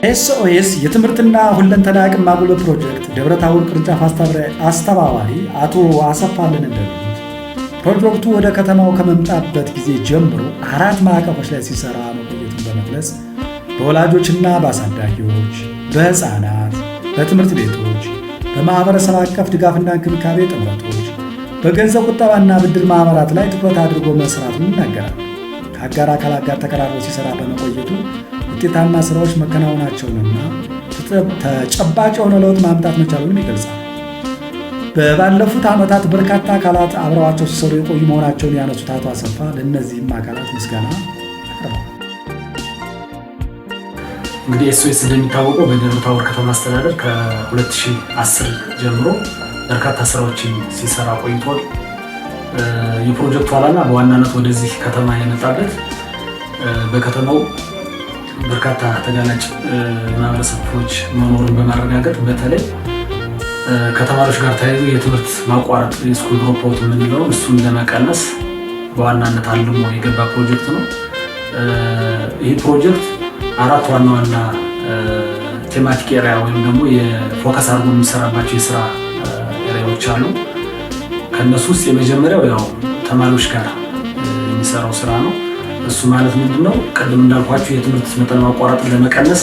ኤስኦኤስ የትምህርትና ሁለንተና አቅም ማጎልበት ፕሮጀክት ደብረ ታቦር ቅርንጫፍ አስተባባሪ አቶ አሰፋልን እንደሚሉት ፕሮጀክቱ ወደ ከተማው ከመምጣበት ጊዜ ጀምሮ 4 ማዕቀፎች ላይ ሲሰራ መቆየቱን በመግለጽ በወላጆችና በአሳዳጊዎች፣ በሕፃናት፣ በትምህርት ቤቶች፣ በማኅበረሰብ አቀፍ ድጋፍና እንክብካቤ ጥምረቶች፣ በገንዘብ ቁጠባና ብድር ማኅበራት ላይ ትኩረት አድርጎ መስራቱን ይናገራል። ከአጋር አካላት ጋር ተቀራርቦ ሲሰራ በመቆየቱ ውጤታማ ስራዎች መከናወናቸውንና ተጨባጭ የሆነ ለውጥ ማምጣት መቻሉንም ይገልጻል። ባለፉት ዓመታት በርካታ አካላት አብረዋቸው ሲሰሩ የቆዩ መሆናቸውን ያነሱት አቶ አሰፋ ለእነዚህም አካላት ምስጋና አቅርበዋል። እንግዲህ ኤስኦኤስ እንደሚታወቀው በደብረ ታቦር ከተማ አስተዳደር ከ2010 ጀምሮ በርካታ ስራዎችን ሲሰራ ቆይቷል። የፕሮጀክቱ ዓላማ በዋናነት ወደዚህ ከተማ የመጣበት በከተማው በርካታ ተጋላጭ የማህበረሰብ ክፍሎች መኖሩን በማረጋገጥ በተለይ ከተማሪዎች ጋር ተያይዞ የትምህርት ማቋረጥ የስኩል ድሮፕ አውት የምንለውን እሱን ለመቀነስ በዋናነት አልሞ የገባ ፕሮጀክት ነው። ይህ ፕሮጀክት 4 ዋና ዋና ቴማቲክ ኤሪያ ወይም ደግሞ የፎከስ አድርጎ የሚሰራባቸው የስራ ኤሪያዎች አሉ። ከነሱ ውስጥ የመጀመሪያው ያው ተማሪዎች ጋር የሚሰራው ስራ ነው። እሱ ማለት ምንድነው? ቀደም እንዳልኳችሁ የትምህርት መጠን ማቋረጥን ለመቀነስ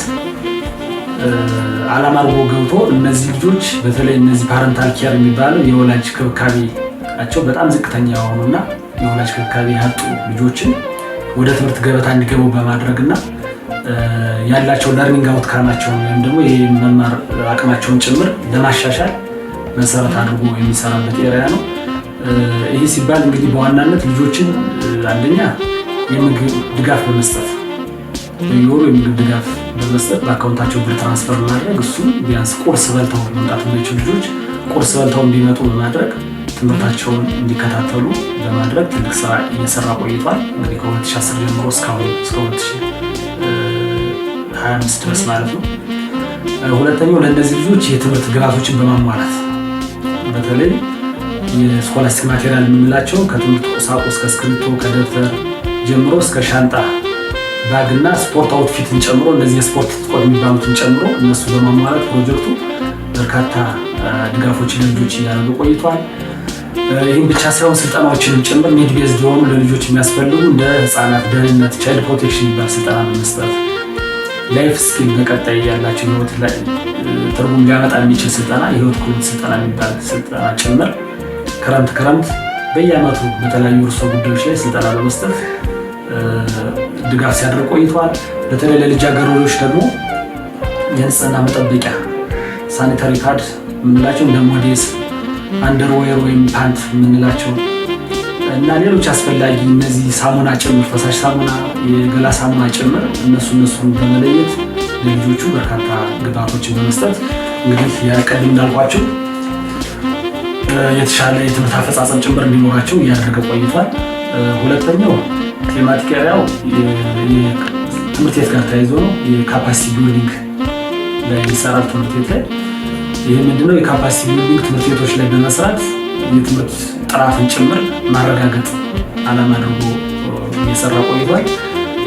ዓላማ አድርጎ ገብቶ እነዚህ ልጆች በተለይ እነዚህ ፓረንታል ኬር የሚባለው የወላጅ ክብካቤያቸው በጣም ዝቅተኛ የሆኑና የወላጅ ክብካቤ ያጡ ልጆችን ወደ ትምህርት ገበታ እንዲገቡ በማድረግና ያላቸው ለርኒንግ አውትካማቸውን ወይም ደግሞ የመማር አቅማቸውን ጭምር ለማሻሻል መሰረት አድርጎ የሚሰራበት ኤሪያ ነው። ይሄ ሲባል እንግዲህ በዋናነት ልጆችን አንደኛ የምግብ ድጋፍ በመስጠት በየወሩ የምግብ ድጋፍ በመስጠት በአካውንታቸው ብር ትራንስፈር በማድረግ እሱም ቢያንስ ቁርስ በልተው መምጣት የማይችሉ ልጆች ቁርስ በልተው እንዲመጡ በማድረግ ትምህርታቸውን እንዲከታተሉ በማድረግ ትልቅ ስራ እየሰራ ቆይቷል። እንግዲህ ከ2010 ጀምሮ እስካሁን እስከ 2025 ድረስ ማለት ነው። ሁለተኛው ለእነዚህ ልጆች የትምህርት ግብዓቶችን በማሟላት በተለይ የስኮላስቲክ ማቴሪያል የምንላቸው ከትምህርት ቁሳቁስ ከእስክሪብቶ ከደብተር ጀምሮ እስከ ሻንጣ ባግና ስፖርት አውትፊትን ጨምሮ እነዚህ የስፖርት ትጥቆች የሚባሉትን ጨምሮ እነሱ በማሟላት ፕሮጀክቱ በርካታ ድጋፎችን ለልጆች እያደረገ ቆይቷል። ይህም ብቻ ሳይሆን ስልጠናዎችንም ጭምር ኒድ ቤዝድ የሆኑ ለልጆች የሚያስፈልጉ እንደ ህፃናት ደህንነት ቻይልድ ፕሮቴክሽን የሚባል ስልጠና በመስጠት ላይፍ ስኪል በቀጣይ ያላቸው ህይወት ላይ ትርጉም ሊያመጣ የሚችል ስልጠና የህይወት ክህሎት ስልጠና የሚባል ስልጠና ጭምር ክረምት በየዓመቱ በተለያዩ ርዕሰ ጉዳዮች ላይ ስልጠና በመስጠት ድጋፍ ሲያደርግ ቆይቷል። በተለይ ለልጃገረዶች ደግሞ የንጽህና መጠበቂያ ሳኒታሪ ፓድ የምንላቸው እንደ ሞዴስ፣ አንደርዌር ወይም ፓንት የምንላቸው እና ሌሎች አስፈላጊ እነዚህ ሳሙና ጭምር ፈሳሽ ሳሙና፣ የገላ ሳሙና ጭምር እነሱን በመለየት ለልጆቹ በርካታ ግብዓቶችን በመስጠት እንግዲህ ቀደም እንዳልኳቸው የተሻለ የትምህርት አፈጻጸም ጭምር እንዲኖራቸው እያደረገ ቆይቷል። ሁለተኛው ቴማቲክ ኤሪያው ትምህርት ቤት ጋር ተያይዞ ነው። የካፓሲቲ ቢልዲንግ ላይ ይሰራል ትምህርት ቤት ላይ። ይህ ምንድነው? የካፓሲቲ ቢልዲንግ ትምህርት ቤቶች ላይ በመስራት የትምህርት ጥራትን ጭምር ማረጋገጥ ዓላማ አድርጎ እየሰራ ቆይቷል።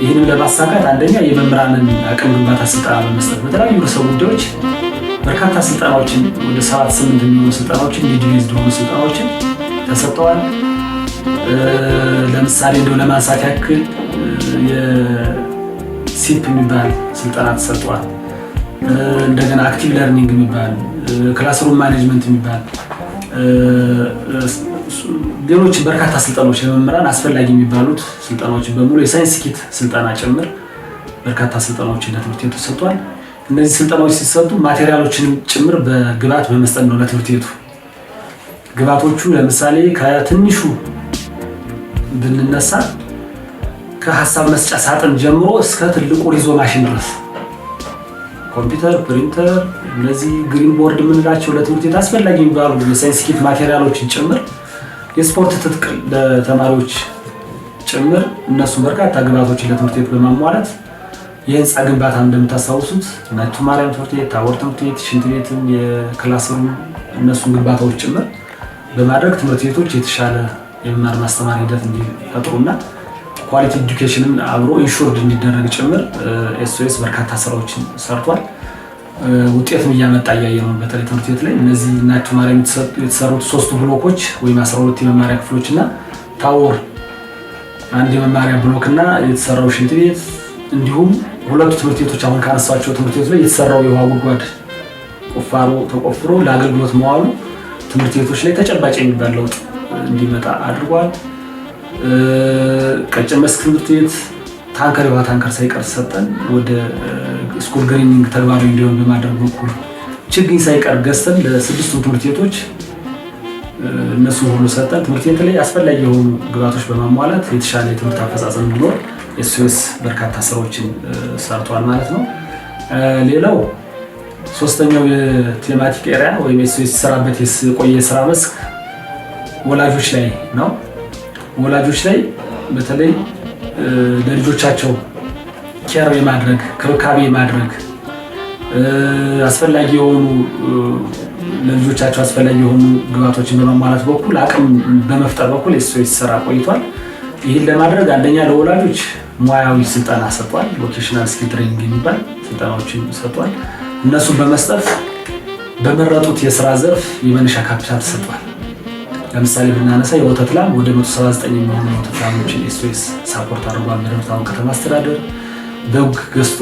ይህንም ለማሳካት አንደኛ የመምህራንን አቅም ግንባታ ስልጠና በመስጠት በተለያዩ ርዕሰ ጉዳዮች በርካታ ስልጠናዎችን ወደ 7-8 የሚሆኑ ስልጠናዎችን ኒድ-ቤዝድ የሆኑ ስልጠናዎችን ተሰጥተዋል። ለምሳሌ እንደው ለማንሳት ያክል የሲፕ የሚባል ስልጠና ተሰጥቷል። እንደገና አክቲቭ ለርኒንግ የሚባል ክላስሩም ማኔጅመንት የሚባል ሌሎች በርካታ ስልጠናዎች ለመምህራን አስፈላጊ የሚባሉት ስልጠናዎችን በሙሉ የሳይንስ ኪት ስልጠና ጭምር በርካታ ስልጠናዎችን ለትምህርት ቤቱ ተሰጥቷል። እነዚህ ስልጠናዎች ሲሰጡ ማቴሪያሎችን ጭምር በግብዓት በመስጠት ነው ለትምህርት ቤቱ። ግብዓቶቹ ለምሳሌ ከትንሹ ብንነሳ ከሀሳብ መስጫ ሳጥን ጀምሮ እስከ ትልቁ ሪዞ ማሽን ድረስ ኮምፒውተር፣ ፕሪንተር፣ እነዚህ ግሪን ቦርድ የምንላቸው ለትምህርት ቤት አስፈላጊ የሚባሉ የሳይንስ ኪት ማቴሪያሎችን ጭምር የስፖርት ትጥቅ ለተማሪዎች ጭምር እነሱ በርካታ ግብዓቶችን ለትምህርት ቤት በማሟላት የህንፃ ግንባታ እንደምታስታውሱት መቱ ማርያም ትምህርት ቤት፣ ታቦር ትምህርት ቤት፣ ሽንት ቤትም የክላስሩም እነሱን ግንባታዎች ጭምር በማድረግ ትምህርት ቤቶች የተሻለ የመማር ማስተማር ሂደት እንዲፈጥሩና ኳሊቲ ኤዱኬሽንን አብሮ ኢንሹርድ እንዲደረግ ጭምር ኤስኦኤስ በርካታ ስራዎችን ሰርቷል። ውጤትም እያመጣ እያየ ነው። በተለይ ትምህርት ቤት ላይ እነዚህ ናቸው ማርያም የተሰሩት 3 ብሎኮች ወይም 12 የመማሪያ ክፍሎች እና ታወር አንድ የመማሪያ ብሎክ እና የተሰራው ሽንት ቤት እንዲሁም 2 ትምህርት ቤቶች አሁን ካነሳቸው ትምህርት ቤቶች ላይ የተሰራው የውሃ ጉድጓድ ቁፋሮ ተቆፍሮ ለአገልግሎት መዋሉ ትምህርት ቤቶች ላይ ተጨባጭ የሚባል ለውጥ እንዲመጣ አድርጓል። ቀጭን መስክ ትምህርት ቤት ታንከር የውሃ ታንከር ሳይቀር ሰጠን ወደ ስኩል ግሪኒንግ ተግባራዊ እንዲሆን በማድረግ በኩል ችግኝ ሳይቀር ገዝተን ለ6 ትምህርት ቤቶች እነሱ ሁሉ ሰጠን። ትምህርት ቤት ላይ አስፈላጊ የሆኑ ግብዓቶች በማሟላት የተሻለ የትምህርት አፈጻጸም እንዲኖር ኤስኦኤስ በርካታ ስራዎችን ሰርቷል ማለት ነው። ሌላው ሶስተኛው የቴማቲክ ኤሪያ ወይም ኤስኦኤስ ሰራበት የቆየ ስራ መስክ ወላጆች ላይ ነው። ወላጆች ላይ በተለይ ለልጆቻቸው ኬር የማድረግ ክብካቤ የማድረግ አስፈላጊ የሆኑ ለልጆቻቸው አስፈላጊ የሆኑ ግብዓቶችን በማሟላት በኩል አቅም በመፍጠር በኩል ኤስኦኤስ ሰራ ቆይቷል። ይህን ለማድረግ አንደኛ ለወላጆች ሙያዊ ስልጠና ሰጥቷል። ቮኬሽናል ስኪል ትሬኒንግ የሚባል ስልጠናዎችን ሰጥቷል። እነሱን በመስጠት በመረጡት የስራ ዘርፍ የመነሻ ካፒታል ተሰጥቷል። ለምሳሌ ብናነሳ የወተት ላም ወደ 179 የሚሆኑ የወተት ላሞችን ኤስኦኤስ ሳፖርት አድርጓል። በደብረ ታቦር ከተማ አስተዳደር በግ ገዝቶ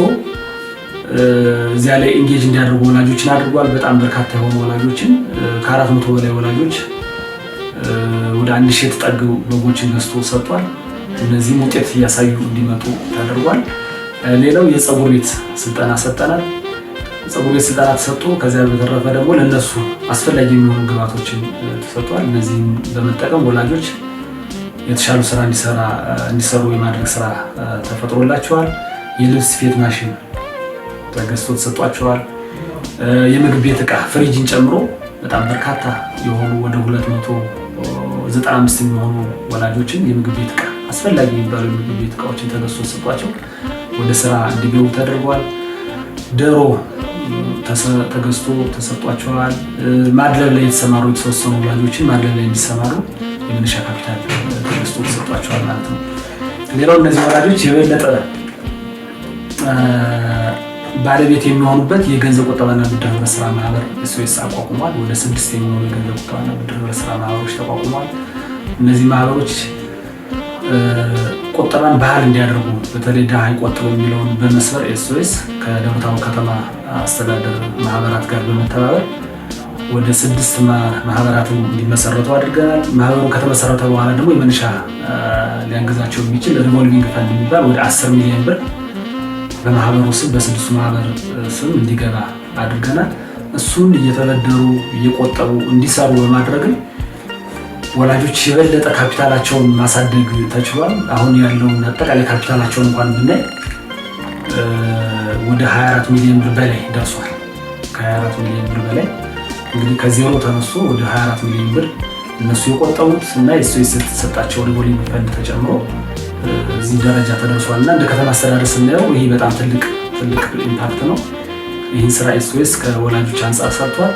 እዚያ ላይ ኢንጌጅ እንዲያደርጉ ወላጆችን አድርጓል። በጣም በርካታ የሆኑ ወላጆችን ከ400 በላይ ወላጆች ወደ 1000 የተጠጉ በጎችን ገዝቶ ሰጥቷል። እነዚህም ውጤት እያሳዩ እንዲመጡ ተደርጓል። ሌላው የፀጉር ቤት ስልጠና ሰጠናል። ፀጉር ቤት ስልጠና ተሰጥቶ ከዚያ በተረፈ ደግሞ ለነሱ አስፈላጊ የሚሆኑ ግብዓቶችን ተሰጥቷል። እነዚህም በመጠቀም ወላጆች የተሻሉ ስራ እንዲሰሩ የማድረግ ስራ ተፈጥሮላቸዋል። የልብስ ስፌት ማሽን ተገዝቶ ተሰጧቸዋል። የምግብ ቤት እቃ ፍሪጅን ጨምሮ በጣም በርካታ የሆኑ ወደ 295 የሚሆኑ ወላጆችን የምግብ ቤት እቃ አስፈላጊ የሚባሉ የምግብ ቤት እቃዎችን ተገዝቶ ተሰጧቸው ወደ ስራ እንዲገቡ ተደርጓል። ዶሮ ተገዝቶ ተሰጧቸዋል። ማድለብ ላይ የተሰማሩ የተወሰኑ ወላጆችን ማድለብ ላይ እንዲሰማሩ የመነሻ ካፒታል ተገዝቶ ተሰጧቸዋል ማለት ነው። ሌላው እነዚህ ወላጆች የበለጠ ባለቤት የሚሆኑበት የገንዘብ ቁጠባና ብድር ህብረት ስራ ማህበር ኤስኦኤስ አቋቁሟል። ወደ 6 የሚሆኑ የገንዘብ ቁጠባና ብድር ህብረት ስራ ማህበሮች ተቋቁሟል። እነዚህ ማህበሮች ቁጠባን ባህል እንዲያደርጉ በተለይ ድሃ ይቆጥብ የሚለውን በመስበር ኤስኦኤስ ከደብረ ታቦር ከተማ አስተዳደር ማህበራት ጋር በመተባበር ወደ 6 ማህበራትን እንዲመሰረቱ አድርገናል። ማህበሩ ከተመሰረተ በኋላ ደግሞ የመነሻ ሊያግዛቸው የሚችል ሪቮልቪንግ ፈንድ የሚባል ወደ 10 ሚሊዮን ብር በማህበሩ ስም በ6 ማህበር ስም እንዲገባ አድርገናል። እሱን እየተበደሩ እየቆጠቡ እንዲሰሩ በማድረግም ወላጆች የበለጠ ካፒታላቸውን ማሳደግ ተችሏል። አሁን ያለውን አጠቃላይ ካፒታላቸውን እንኳን ብናይ ወደ 24 ሚሊዮን ብር በላይ ደርሷል። ከ24 ሚሊዮን ብር በላይ እንግዲህ ከዜሮ ተነስቶ ወደ 24 ሚሊዮን ብር እነሱ የቆጠቡት እና ኤስኦኤስ የተሰጣቸው ሪቮልቪንግ ፈንድ ተጨምሮ እዚህ ደረጃ ተደርሷል እና እንደ ከተማ አስተዳደር ስናየው ይህ በጣም ትልቅ ኢምፓክት ነው። ይህን ስራ ኤስኦኤስ ከወላጆች አንጻር ሰርቷል።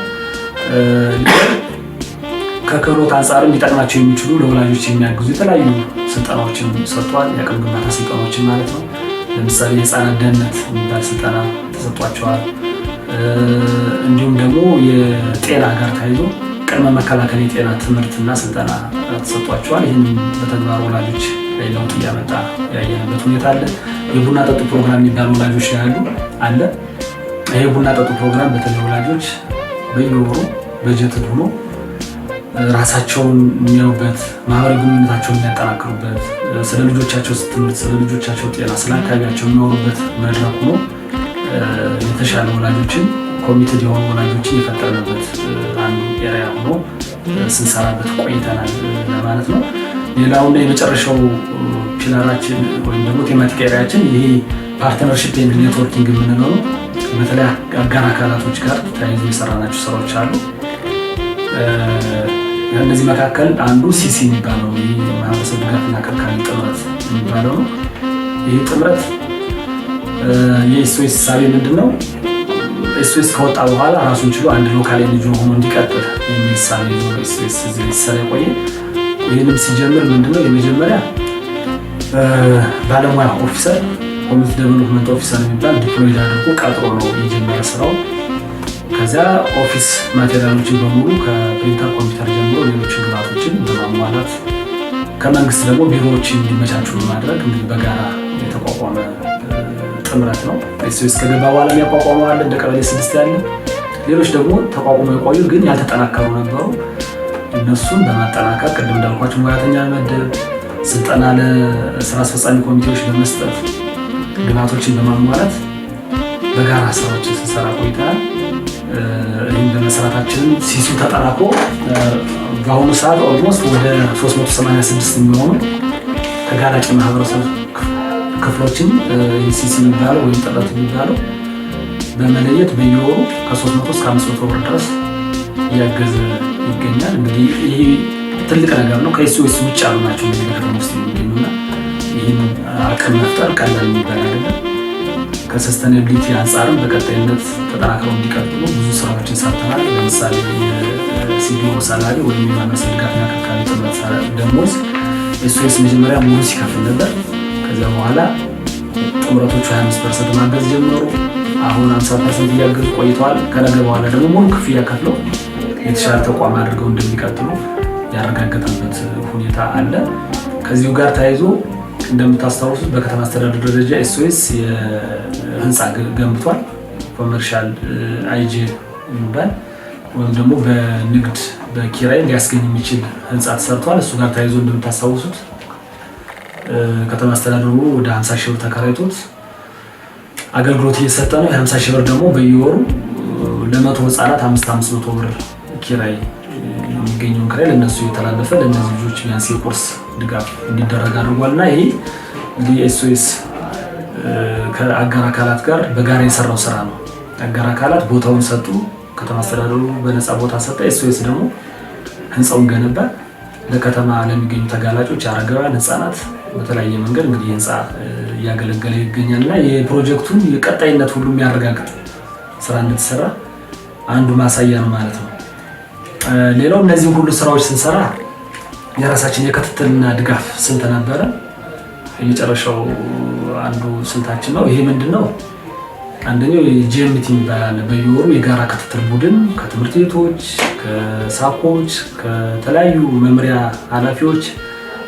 ከክህሎት አንጻር ሊጠቅማቸው የሚችሉ ለወላጆች የሚያግዙ የተለያዩ ስልጠናዎችን ሰጥቷል። የአቅም ግንባታ ስልጠናዎችን ማለት ነው። ለምሳሌ የህፃናት ደህንነት የሚባል ስልጠና ተሰጧቸዋል። እንዲሁም ደግሞ የጤና ጋር ተያይዞ ቅድመ መከላከል የጤና ትምህርትና ስልጠና ተሰጧቸዋል። ይህን በተግባር ወላጆች ላይ ለውጥ እያመጣ ያየንበት ሁኔታ አለ። የቡና ጠጡ ፕሮግራም የሚባል ወላጆች ላይ አለ። ይሄ ቡና ጠጡ ፕሮግራም በተለይ ወላጆች በየወሩ በጀት ሆኖ ራሳቸውን የሚያዩበት፣ ማህበራዊ ግንኙነታቸውን የሚያጠናክሩበት፣ ስለ ልጆቻቸው ትምህርት፣ ስለ ልጆቻቸው ጤና፣ ስለ አካባቢያቸው የሚያወሩበት መድረክ ሆኖ የተሻለ ወላጆችን ኮሚትድ የሆኑ ወላጆችን የፈጠርንበት አንዱ ኤሪያ ሆኖ ስንሰራበት ቆይተናል ለማለት ነው። ሌላውና የመጨረሻው ፒላራችን ወይም ደግሞ ቴማቲክ ኤሪያችን ይሄ ፓርትነርሺፕ ኤንድ ኔትወርኪንግ የምንለው ነው። በተለይ አጋር አካላቶች ጋር ተያይዞ የሰራናቸው ስራዎች አሉ። ከእነዚህ መካከል አንዱ ሲሲ የሚባለው ይህ ማህበረሰብ ድጋፍና ክብካቤ ጥምረት የሚባለው ነው። ይህ ጥምረት የኤስኦኤስ ሳቢ ምንድን ነው? ኤስኦኤስ ከወጣ በኋላ ራሱን ችሎ አንድ ሎካል ኤንጂኦ ሆኖ እንዲቀጥል የሚል ሳቢ ነው ኤስኦኤስ ሲሰራ የቆየ። ይህንም ሲጀምር ምንድነው የመጀመሪያ ባለሙያ ኦፊሰር ኮሚኒቲ ዴቨሎፕመንት ኦፊሰር የሚባል ዲፕሎይድ አድርጎ ቀጥሮ ነው የጀመረ ስራው። ከዚያ ኦፊስ ማቴሪያሎችን በሙሉ ከፕሪንተር ኮምፒውተር ጀምሮ ሌሎች ግብዓቶችን በማሟላት ከመንግስት ደግሞ ቢሮዎች እንዲመቻቹ በማድረግ እንግዲህ በጋራ የተቋቋመ ጥምረት ነው። ኤስኦኤስ ከገባ በኋላ የሚያቋቋመው አለ እንደ ቀበሌ 6 ያለ፣ ሌሎች ደግሞ ተቋቁመው የቆዩ ግን ያልተጠናከሩ ነበሩ። እነሱን በማጠናከር ቅድም እንዳልኳቸው ሙያተኛ መደብ፣ ስልጠና ለስራ አስፈጻሚ ኮሚቴዎች በመስጠት ግብዓቶችን በማሟላት በጋራ ስራዎችን ስንሰራ ቆይተናል። ይህም በመስራታችንም ሲሲው ተጠናክሮ በአሁኑ ሰዓት ኦልሞስት ወደ 386 የሚሆኑ ተጋላጭ ማህበረሰብ ክፍሎችን ሲሲ የሚባለው ወይም ጥረት የሚባለው በመለየት በየወሩ ከ300 እስከ 500 ብር ድረስ እያገዘ ይገኛል። እንግዲህ ይህ ትልቅ ነገር ነው። ከኤስኦኤስ ውጭ ያሉ ናቸው እንግዲህ በከተማ ውስጥ የሚገኙና ይህን አቅም መፍጠር ቀላል የሚባል አይደለም። ከሰስተናቢሊቲ አንጻርም በቀጣይነት ተጠናክረው እንዲቀጥሉ ብዙ ስራዎችን ሰርተናል። ለምሳሌ የሲዲኦ ሳላሪ ወይም የማህበረሰብ ድጋፍና እንክብካቤ ጥምረት ደሞዝ ኤስኦኤስ መጀመሪያ ሙሉ ሲከፍል ነበር። ከዚያ በኋላ ጥምረቶቹ 25% ማገዝ ጀመሩ። አሁን 50% እያገዙ ቆይተዋል። ከነገ በኋላ ደግሞ ሙሉ ክፍያ ከፍለው የተሻለ ተቋም አድርገው እንደሚቀጥሉ ያረጋገጠበት ሁኔታ አለ። ከዚሁ ጋር ተያይዞ እንደምታስታውሱት በከተማ አስተዳደር ደረጃ ኤስኦኤስ የህንፃ ገንብቷል። ኮመርሻል አይጄ የሚባል ወይም ደግሞ በንግድ በኪራይ ሊያስገኝ የሚችል ህንፃ ተሰርቷል። እሱ ጋር ተያይዞ እንደምታስታውሱት ከተማ አስተዳደሩ ወደ 50 ሺህ ብር ተከራይቶት አገልግሎት እየሰጠ ነው። የ50 ሺህ ብር ደግሞ በየወሩ ለ100 ህፃናት 500 ብር ኪራይ የሚገኘውን ኪራይ ለነሱ የተላለፈ ለእነዚህ ልጆች ቢያንስ የቁርስ ድጋፍ እንዲደረግ አድርጓልና ይሄ እንግዲህ ኤስኦኤስ ከአጋር አካላት ጋር በጋራ የሰራው ስራ ነው። አጋር አካላት ቦታውን ሰጡ፣ ከተማ አስተዳደሩ በነፃ ቦታ ሰጠ። ኤስኦኤስ ደግሞ ህንፃውን ገነባ። ለከተማ ለሚገኙ ተጋላጮች፣ አረጋውያን፣ ህፃናት በተለያየ መንገድ እንግዲህ ህንፃ እያገለገለ ይገኛልና የፕሮጀክቱን የቀጣይነት ሁሉ የሚያረጋግጥ ስራ እንደተሰራ አንዱ ማሳያ ነው ማለት ነው። ሌላው እነዚህ ሁሉ ስራዎች ስንሰራ የራሳችን የክትትልና ድጋፍ ስልት ነበረ። የመጨረሻው አንዱ ስልታችን ነው። ይሄ ምንድነው? አንደኛው የጂኤምቲ ይባላል። በየወሩ የጋራ ክትትል ቡድን ከትምህርት ቤቶች፣ ከሳኮች፣ ከተለያዩ መምሪያ ኃላፊዎች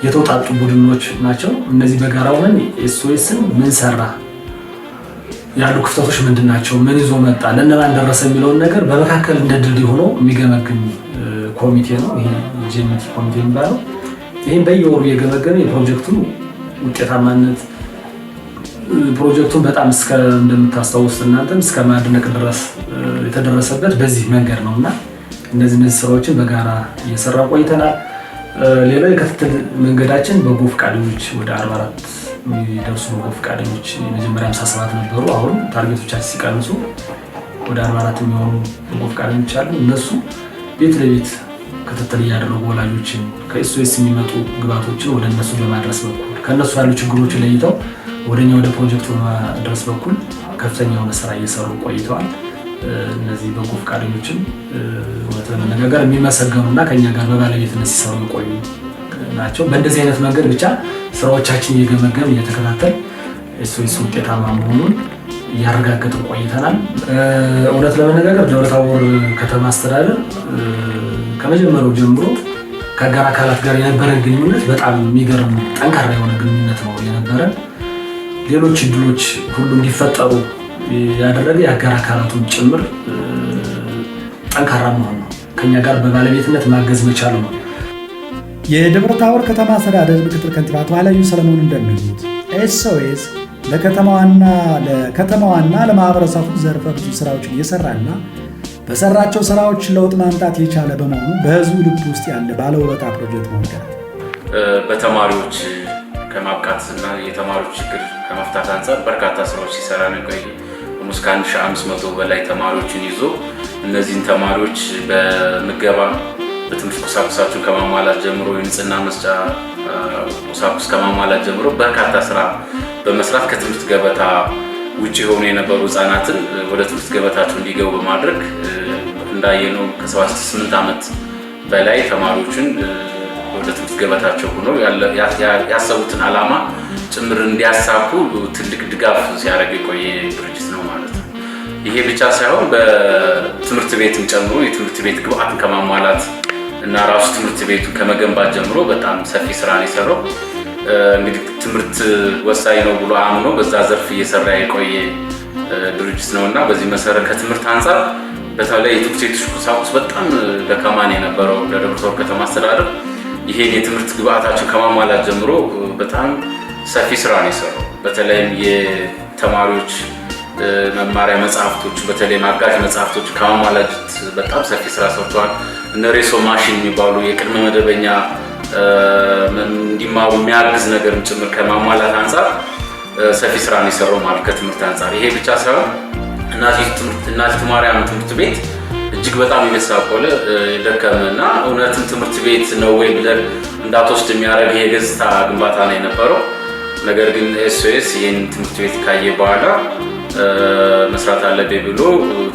የተውጣጡ ቡድኖች ናቸው። እነዚህ በጋራ ሆነን ኤስኦኤስን ምን ሰራ፣ ያሉ ክፍተቶች ምንድን ናቸው፣ ምን ይዞ መጣ፣ ለእነማን ደረሰ የሚለውን ነገር በመካከል እንደ ድልድይ ሆኖ የሚገመግም ኮሚቴ ነው። ይሄ ጂኤምቲ ኮሚቴ የሚባለው ይህም በየወሩ የገመገመ የፕሮጀክቱን ውጤታማነት ፕሮጀክቱን በጣም እንደምታስታውስ እናንተም እስከ ማድነቅ ድረስ የተደረሰበት በዚህ መንገድ ነው እና እነዚህ ስራዎችን በጋራ እየሰራ ቆይተናል። ሌላው የክትትል መንገዳችን በጎ ፈቃደኞች ወደ 44 የሚደርሱ በጎ ፈቃደኞች መጀመሪያ 57 ነበሩ። አሁን ታርጌቶቻችን ሲቀንሱ ወደ 44 የሚሆኑ በጎ ፈቃደኞች አሉ። እነሱ ቤት ለቤት ክትትል እያደረጉ ወላጆችን ከኤስኦኤስ የሚመጡ ግብዓቶችን ወደ እነሱ በማድረስ በኩል ከእነሱ ያሉ ችግሮችን ለይተው ወደኛ ወደ ፕሮጀክቱ በማድረስ በኩል ከፍተኛ የሆነ ስራ እየሰሩ ቆይተዋል። እነዚህ በጎ ፈቃደኞችን እውነት ለመነጋገር የሚመሰገኑና ከኛ ጋር በባለቤትነት ሲሰሩ የቆዩ ናቸው። በእንደዚህ አይነት መንገድ ብቻ ስራዎቻችን እየገመገም እየተከታተል ኤስኦኤስ ውጤታማ መሆኑን እያረጋገጥን ቆይተናል። እውነት ለመነጋገር ደብረ ታቦር ከተማ አስተዳደር ከመጀመሪያው ጀምሮ ከአጋር አካላት ጋር የነበረን ግንኙነት በጣም የሚገርም ጠንካራ የሆነ ግንኙነት ነው የነበረን። ሌሎች እድሎች ሁሉ እንዲፈጠሩ ያደረገ የአጋር አካላቱን ጭምር ጠንካራ መሆን ነው። ከኛ ጋር በባለቤትነት ማገዝ መቻሉ ነው። የደብረ ታቦር ከተማ አስተዳደር ምክትል ከንቲባ አቶ ኃይለዩ ሰለሞን እንደሚሉት ኤስኦኤስ ለከተማዋና ለማህበረሰቡ ዘርፈ ብዙ ስራዎችን እየሰራና በሰራቸው ስራዎች ለውጥ ማምጣት የቻለ በመሆኑ በህዝቡ ልብ ውስጥ ያለ ባለውለታ ፕሮጀክት መሆኑን በተማሪዎች ከማብቃትና የተማሪዎች ችግር ከመፍታት አንጻር በርካታ ስራዎች ሲሰራ ነው የቆየ። እስከ 1500 በላይ ተማሪዎችን ይዞ እነዚህን ተማሪዎች በምገባ በትምህርት ቁሳቁሳቸውን ከማሟላት ጀምሮ የንጽህና መስጫ ቁሳቁስ ከማሟላት ጀምሮ በርካታ ስራ በመስራት ከትምህርት ገበታ ውጪ ሆኖ የነበሩ ህፃናትን ወደ ትምህርት ገበታቸው እንዲገቡ በማድረግ እንዳየነው ከ7-8 ዓመት በላይ ተማሪዎችን ወደ ትምህርት ገበታቸው ሆነው ያሰቡትን ዓላማ ጭምር እንዲያሳኩ ትልቅ ድጋፍ ሲያደርግ የቆየ ድርጅት ነው ማለት ነው። ይሄ ብቻ ሳይሆን በትምህርት ቤትም ጨምሮ የትምህርት ቤት ግብአትን ከማሟላት እና ራሱ ትምህርት ቤቱን ከመገንባት ጀምሮ በጣም ሰፊ ስራ ነው የሰራው። እንግዲህ ትምህርት ወሳኝ ነው ብሎ አምኖ በዛ ዘርፍ እየሰራ የቆየ ድርጅት ነውና በዚህ መሰረት ከትምህርት አንፃር በተለይ የትምህርት ቤቶች ቁሳቁስ በጣም ደካማ ነው የነበረው ለደብረ ታቦር ከተማ አስተዳደር። ይሄን የትምህርት ግብአታቸውን ከማሟላት ጀምሮ በጣም ሰፊ ስራ ነው የሰራው። በተለይም የተማሪዎች መማሪያ መጽሐፍቶች በተለይ አጋዥ መጽሐፍቶች ከማሟላት በጣም ሰፊ ስራ ሰርተዋል። እነ ሬሶ ማሽን የሚባሉ የቅድመ መደበኛ እንዲማሩ የሚያግዝ ነገርም ጭምር ከማሟላት አንፃር ሰፊ ስራ ነው የሰራው ማለት ከትምህርት አንፃር። ይሄ ብቻ ሳይሆን እናቲቱ ማርያም ትምህርት ቤት እጅግ በጣም የመሳቆለ የደከመና እውነትም ትምህርት ቤት ነው ወይ ብለን እንዳትወስድ የሚያደርግ የገጽታ ግንባታ ነው የነበረው። ነገር ግን ኤስኦኤስ ይህን ትምህርት ቤት ካየ በኋላ መስራት አለብኝ ብሎ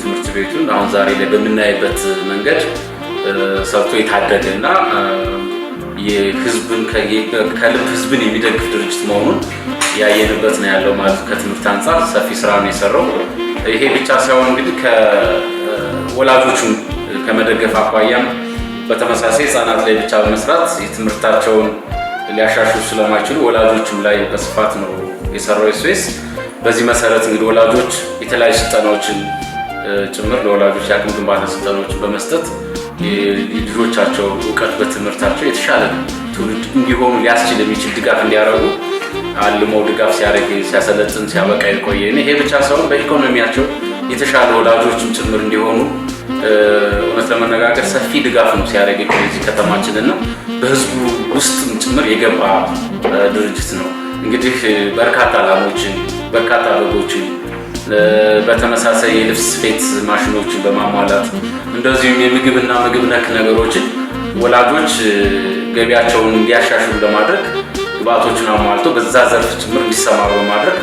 ትምህርት ቤቱን አሁን ዛሬ ላይ በምናይበት መንገድ ሰርቶ የታደገና የህዝብን ከልብ ህዝብን የሚደግፍ ድርጅት መሆኑን ያየንበት ነው ያለው ማለት ከትምህርት አንፃር ሰፊ ስራ ነው የሰራው። ይሄ ብቻ ሳይሆን እንግዲህ ከወላጆቹን ከመደገፍ አኳያም በተመሳሳይ ህፃናት ላይ ብቻ በመስራት የትምህርታቸውን ሊያሻሽሉ ስለማይችሉ ወላጆችም ላይ በስፋት ነው የሰራው ኤስኦኤስ። በዚህ መሰረት እንግዲህ ወላጆች የተለያዩ ስልጠናዎችን ጭምር ለወላጆች የአቅም ግንባታ ስልጠናዎችን በመስጠት ልጆቻቸው እውቀት በትምህርታቸው የተሻለ ትውልድ እንዲሆኑ ሊያስችል የሚችል ድጋፍ እንዲያደርጉ አልሞ ድጋፍ ሲያደርግ ሲያሰለጥን ሲያበቃ የቆየ ነው። ይሄ ብቻ ሳይሆን በኢኮኖሚያቸው የተሻለ ወላጆችም ጭምር እንዲሆኑ እውነት ለመነጋገር ሰፊ ድጋፍ ነው ሲያደርግ የቆየ እዚህ ከተማችንና በህዝቡ ውስጥም ጭምር የገባ ድርጅት ነው። እንግዲህ በርካታ ላሞችን በርካታ በጎችን በተመሳሳይ የልብስ ስፌት ማሽኖችን በማሟላት እንደዚሁም የምግብና ምግብ ነክ ነገሮችን ወላጆች ገቢያቸውን እንዲያሻሽሉ ለማድረግ ግብአቶችን አሟልቶ በዛ ዘርፍ ጭምር እንዲሰማሩ በማድረግ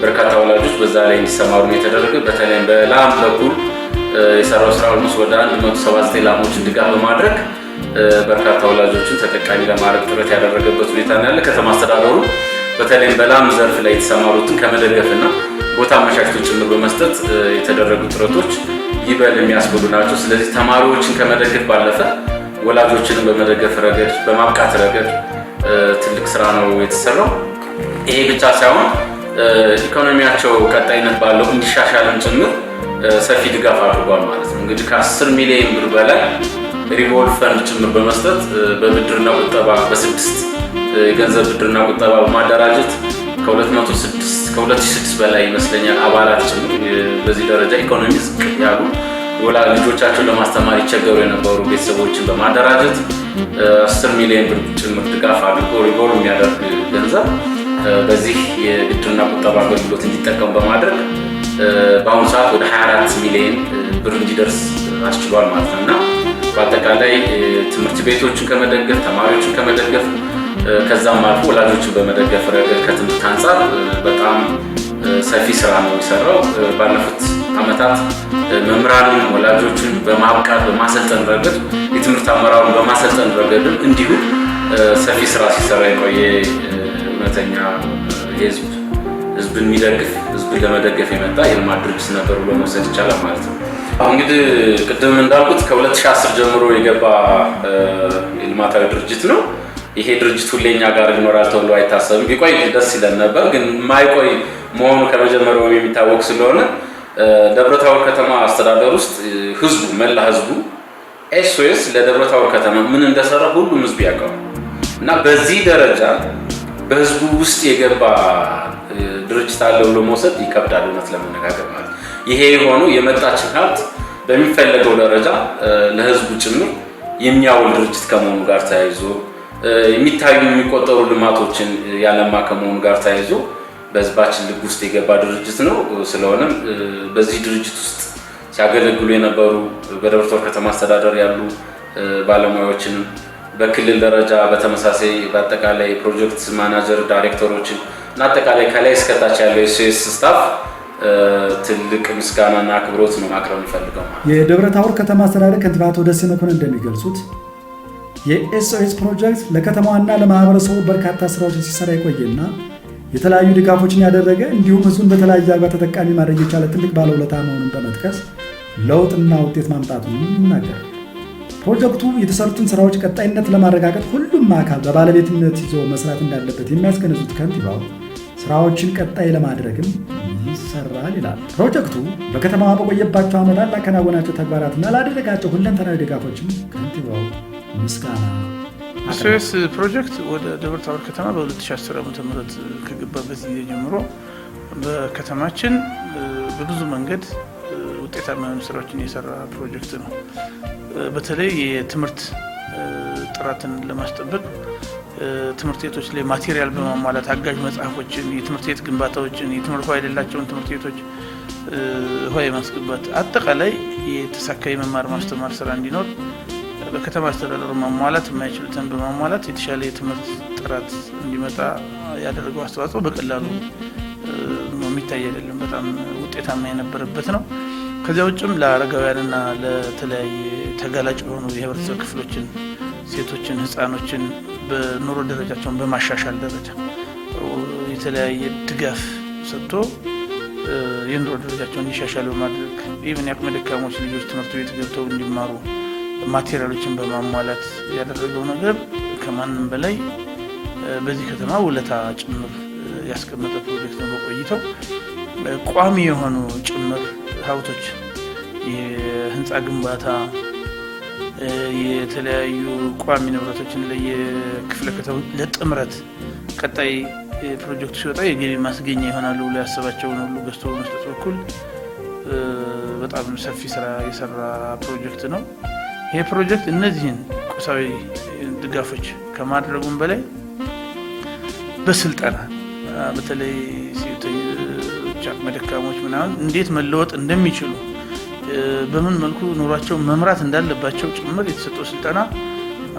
በርካታ ወላጆች በዛ ላይ እንዲሰማሩ የተደረገ። በተለይም በላም በኩል የሰራው ስራ ወደ 179 ላሞችን ድጋፍ በማድረግ በርካታ ወላጆችን ተጠቃሚ ለማድረግ ጥረት ያደረገበት ሁኔታ ነው ያለ። ከተማ አስተዳደሩ በተለይም በላም ዘርፍ ላይ የተሰማሩትን ከመደገፍና ቦታ አመቻችቶ ጭምር በመስጠት የተደረጉ ጥረቶች ይበል የሚያስብሉ ናቸው። ስለዚህ ተማሪዎችን ከመደገፍ ባለፈ ወላጆችንም በመደገፍ ረገድ በማብቃት ረገድ ትልቅ ስራ ነው የተሰራው። ይሄ ብቻ ሳይሆን ኢኮኖሚያቸው ቀጣይነት ባለው እንዲሻሻልም ጭምር ሰፊ ድጋፍ አድርጓል ማለት ነው። እንግዲህ ከ10 ሚሊዮን ብር በላይ ሪቮልቭ ፈንድ ጭምር በመስጠት በብድርና ቁጠባ በ6 የገንዘብ ብድርና ቁጠባ በማደራጀት ከ2006 በላይ ይመስለኛል አባላት ጭምር በዚህ ደረጃ ኢኮኖሚ ዝቅ ያሉ ልጆቻቸውን ለማስተማር ይቸገሩ የነበሩ ቤተሰቦችን በማደራጀት 10 ሚሊዮን ብር ጭምር ድጋፍ አድርጎ ሪቮልቭ የሚያደርግ ገንዘብ በዚህ የብድርና ቁጠባ አገልግሎት እንዲጠቀሙ በማድረግ በአሁኑ ሰዓት ወደ 24 ሚሊዮን ብር እንዲደርስ አስችሏል ማለት ነው እና በአጠቃላይ ትምህርት ቤቶችን ከመደገፍ ተማሪዎችን ከመደገፍ ከዛም አልፎ ወላጆችን በመደገፍ ረገድ ከትምህርት አንፃር በጣም ሰፊ ስራ ነው የሰራው። ባለፉት ዓመታት መምህራንን ወላጆችን በማብቃት በማሰልጠን ረገድ የትምህርት አመራሩን በማሰልጠን ረገድም እንዲሁ ሰፊ ስራ ሲሰራ የቆየ እውነተኛ ህዝብን የሚደግፍ ህዝብን ለመደገፍ የመጣ የልማት ድርጅት ነበር ብሎ መውሰድ ይቻላል ማለት ነው። እንግዲህ ቅድም እንዳልኩት ከ2010 ጀምሮ የገባ የልማታዊ ድርጅት ነው። ይሄ ድርጅት ሁሌ እኛ ጋር ይኖራል ተብሎ አይታሰብም። ቢቆይ ደስ ይለን ነበር፣ ግን የማይቆይ መሆኑ ከመጀመሪያው የሚታወቅ ስለሆነ ደብረ ታቦር ከተማ አስተዳደር ውስጥ መላ ህዝቡ ኤስኦኤስ ለደብረ ታቦር ከተማ ምን እንደሰራ ሁሉም ህዝብ ያውቃል እና በዚህ ደረጃ በህዝቡ ውስጥ የገባ ድርጅት አለ ብሎ መውሰድ ይከብዳል እውነት ለመነጋገር ማለት። ይሄ የሆነው የመጣችን ሀብት በሚፈለገው ደረጃ ለህዝቡ ጭምር የሚያውል ድርጅት ከመሆኑ ጋር ተያይዞ የሚታዩ የሚቆጠሩ ልማቶችን ያለማ ከመሆኑ ጋር ተያይዞ በህዝባችን ልብ ውስጥ የገባ ድርጅት ነው። ስለሆነም በዚህ ድርጅት ውስጥ ሲያገለግሉ የነበሩ በደብረ ታቦር ከተማ አስተዳደር ያሉ ባለሙያዎችን በክልል ደረጃ በተመሳሳይ በአጠቃላይ ፕሮጀክት ማናጀር ዳይሬክተሮችን እና አጠቃላይ ከላይ እስከታች ያለው ኤስኦኤስ ስታፍ ትልቅ ምስጋናና አክብሮት ነው ማቅረብ የሚፈልገው። የደብረ ታቦር ከተማ አስተዳደር ከንቲባ አቶ ደሴ መኮንን እንደሚገልጹት የኤስኦኤስ ፕሮጀክት ለከተማዋና ለማህበረሰቡ በርካታ ስራዎችን ሲሰራ የቆየና የተለያዩ ድጋፎችን ያደረገ እንዲሁም ህዝቡን በተለያየ ዛጋ ተጠቃሚ ማድረግ የቻለ ትልቅ ባለውለታ መሆኑን በመጥቀስ ለውጥና ውጤት ማምጣቱን ይናገራል። ፕሮጀክቱ የተሰሩትን ስራዎች ቀጣይነት ለማረጋገጥ ሁሉም አካል በባለቤትነት ይዞ መስራት እንዳለበት የሚያስገነዙት ከንቲባው ስራዎችን ቀጣይ ለማድረግም ይሰራል ይላል። ፕሮጀክቱ በከተማዋ በቆየባቸው ዓመታት ላከናወናቸው ተግባራትና ላደረጋቸው ሁለንተናዊ ድጋፎችም ከንቲባው ምስጋና ኤስኦኤስ ፕሮጀክት ወደ ደብረ ታቦር ከተማ በ2010 ዓ.ም ከገባበት ጊዜ ጀምሮ በከተማችን በብዙ መንገድ ውጤታማ የሆኑ ስራዎችን የሰራ ፕሮጀክት ነው። በተለይ የትምህርት ጥራትን ለማስጠበቅ ትምህርት ቤቶች ላይ ማቴሪያል በማሟላት አጋዥ መጽሐፎችን፣ የትምህርት ቤት ግንባታዎችን፣ የትምህርት ውሃ የሌላቸውን ትምህርት ቤቶች ውሃ የማስገባት አጠቃላይ የተሳካ የመማር ማስተማር ስራ እንዲኖር በከተማ አስተዳደሩ ማሟላት የማይችሉትን በማሟላት የተሻለ የትምህርት ጥራት እንዲመጣ ያደረገው አስተዋጽኦ በቀላሉ የሚታይ አይደለም። በጣም ውጤታማ የነበረበት ነው። ከዚያ ውጭም ለአረጋውያንና ለተለያየ ተጋላጭ የሆኑ የህብረተሰብ ክፍሎችን፣ ሴቶችን፣ ህፃኖችን በኑሮ ደረጃቸውን በማሻሻል ደረጃ የተለያየ ድጋፍ ሰጥቶ የኑሮ ደረጃቸውን እንዲሻሻል በማድረግ ኢቭን የአቅመ ደካሞች ልጆች ትምህርት ቤት ገብተው እንዲማሩ ማቴሪያሎችን በማሟላት ያደረገው ነገር ከማንም በላይ በዚህ ከተማ ውለታ ጭምር ያስቀመጠ ፕሮጀክት ነው። በቆይተው ቋሚ የሆኑ ጭምር ሀብቶች የህንፃ ግንባታ፣ የተለያዩ ቋሚ ንብረቶችን ለየክፍለ ከተማ ለጥምረት ቀጣይ ፕሮጀክቱ ሲወጣ የገቢ ማስገኛ ይሆናሉ ብሎ ያሰባቸውን ሁሉ ገዝቶ በመስጠት በኩል በጣም ሰፊ ስራ የሰራ ፕሮጀክት ነው። ይሄ ፕሮጀክት እነዚህን ቁሳዊ ድጋፎች ከማድረጉም በላይ በስልጠና በተለይ ሴቶች፣ አቅመ ደካሞች ምናምን እንዴት መለወጥ እንደሚችሉ በምን መልኩ ኑሯቸው መምራት እንዳለባቸው ጭምር የተሰጠው ስልጠና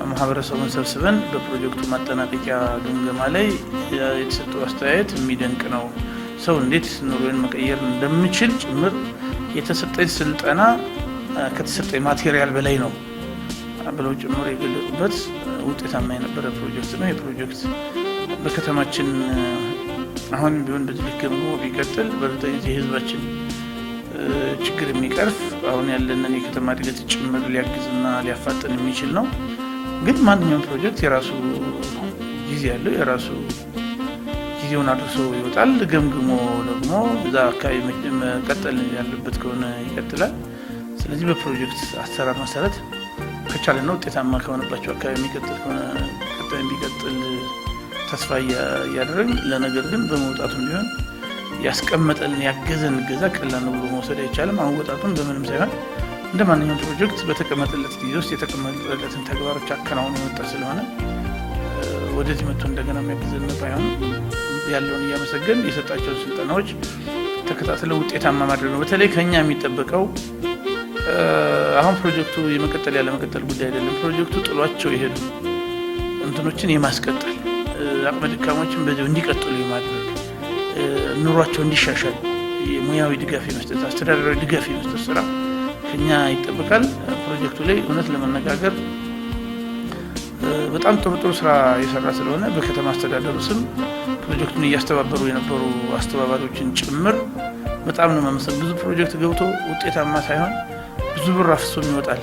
ማህበረሰቡን ሰብስበን በፕሮጀክቱ ማጠናቀቂያ ግምገማ ላይ የተሰጠው አስተያየት የሚደንቅ ነው። ሰው እንዴት ኑሮን መቀየር እንደሚችል ጭምር የተሰጠኝ ስልጠና ከተሰጠኝ ማቴሪያል በላይ ነው ብለው ጭምር የገለጹበት ውጤታማ የነበረ ፕሮጀክት ነው። የፕሮጀክት በከተማችን አሁን ቢሆን በዚህ ልክ ቢቀጥል በእርግጠኝነት የህዝባችን ችግር የሚቀርፍ አሁን ያለንን የከተማ እድገት ጭምር ሊያግዝና ሊያፋጥን የሚችል ነው። ግን ማንኛውም ፕሮጀክት የራሱ ጊዜ ያለው የራሱ ጊዜውን አድርሶ ይወጣል። ገምግሞ ደግሞ እዛ አካባቢ መቀጠል ያለበት ከሆነ ይቀጥላል። ስለዚህ በፕሮጀክት አሰራር መሰረት ከቻለና ውጤታማ ከሆነባቸው አካባቢ የሚቀጥል ከሆነ ቀጣይ የሚቀጥል ተስፋ እያደረግን ለነገር ግን በመውጣቱም ቢሆን ያስቀመጠልን ያገዘን እገዛ ቀላል ነው ብሎ መውሰድ አይቻልም። አወጣጡን በምንም ሳይሆን እንደ ማንኛውም ፕሮጀክት በተቀመጠለት ጊዜ ውስጥ የተቀመጠለትን ተግባሮች አከናውኖ የመጣ ስለሆነ ወደዚህ መጥቶ እንደገና የሚያግዘን ባይሆን ያለውን እያመሰገን የሰጣቸውን ስልጠናዎች ተከታትለው ውጤታማ ማድረግ ነው። በተለይ ከኛ የሚጠበቀው አሁን ፕሮጀክቱ የመቀጠል ያለ መቀጠል ጉዳይ አይደለም። ፕሮጀክቱ ጥሏቸው የሄዱ እንትኖችን የማስቀጠል አቅመ ደካሞችን በዚያው እንዲቀጥሉ የማድረግ ኑሯቸው እንዲሻሻል የሙያዊ ድጋፍ የመስጠት አስተዳደራዊ ድጋፍ የመስጠት ስራ ከኛ ይጠበቃል። ፕሮጀክቱ ላይ እውነት ለመነጋገር በጣም ጥሩ ስራ የሰራ ስለሆነ በከተማ አስተዳደሩ ስም ፕሮጀክቱን እያስተባበሩ የነበሩ አስተባባሪዎችን ጭምር በጣም ነው መመሰል። ብዙ ፕሮጀክት ገብቶ ውጤታማ ሳይሆን ብዙ ብር አፍሶም ይወጣል።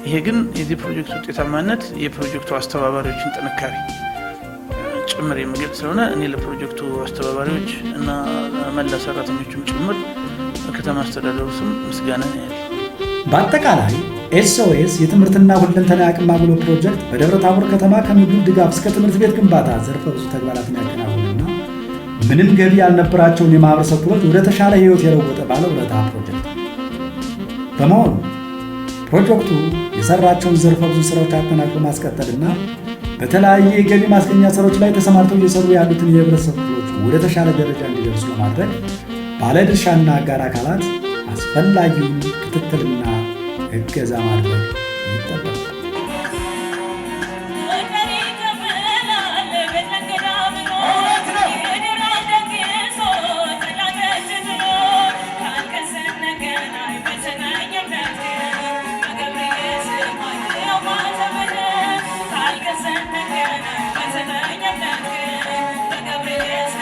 ይሄ ግን የዚህ ፕሮጀክት ውጤታማነት የፕሮጀክቱ አስተባባሪዎችን ጥንካሬ ጭምር የሚገልጽ ስለሆነ እኔ ለፕሮጀክቱ አስተባባሪዎች እና መላ ሰራተኞችም ጭምር በከተማ አስተዳደሩ ስም ምስጋና ነው ያለኝ። በአጠቃላይ ኤስኦኤስ የትምህርትና ሁለንተና አቅም ማጎልበት ፕሮጀክት በደብረ ታቦር ከተማ ከምግብ ድጋፍ እስከ ትምህርት ቤት ግንባታ ዘርፈ ብዙ ተግባራትን ያከናወነና ምንም ገቢ ያልነበራቸውን የማህበረሰብ ክፍሎች ወደ ተሻለ ህይወት የለወጠ ባለውለታ ፕሮጀክት በመሆኑ ፕሮጀክቱ የሰራቸውን ዘርፈ ብዙ ስራዎች አጠናክሮ ማስቀጠልና በተለያየ የገቢ ማስገኛ ስራዎች ላይ ተሰማርተው እየሰሩ ያሉትን የህብረተሰብ ክፍሎች ወደ ተሻለ ደረጃ እንዲደርሱ ለማድረግ ባለድርሻና አጋር አካላት አስፈላጊውን ክትትልና እገዛ ማድረግ ይጠበቃል። Thank you.